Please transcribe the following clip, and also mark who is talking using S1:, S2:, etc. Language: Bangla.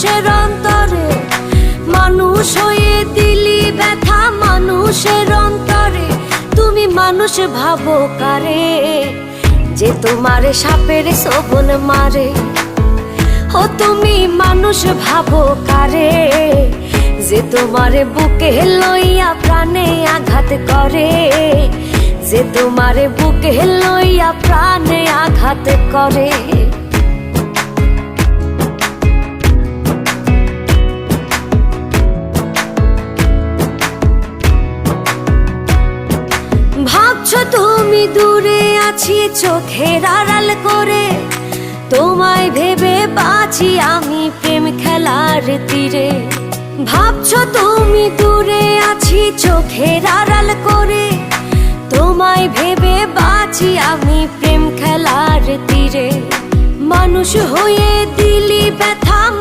S1: মানুষের অন্তরে, মানুষ হয়ে দিলি ব্যথা মানুষের অন্তরে। তুমি মানুষ ভাবো কারে, যে তোমারে সাপের ছোবল মারে। ও তুমি মানুষ ভাবো কারে, যে তোমারে বুকে লইয়া প্রাণে আঘাত করে। যে তোমারে বুকে লইয়া প্রাণে আঘাত করে। ভাবছো তুমি দূরে আছি চোখের আড়াল করে, তোমায় ভেবে বাঁচি আমি প্রেম খেলার তীরে। ভাবছো তুমি দূরে আছি চোখের আড়াল করে, তোমায় ভেবে বাঁচি আমি প্রেম খেলার তীরে। মানুষ হয়ে দিলি ব্যথা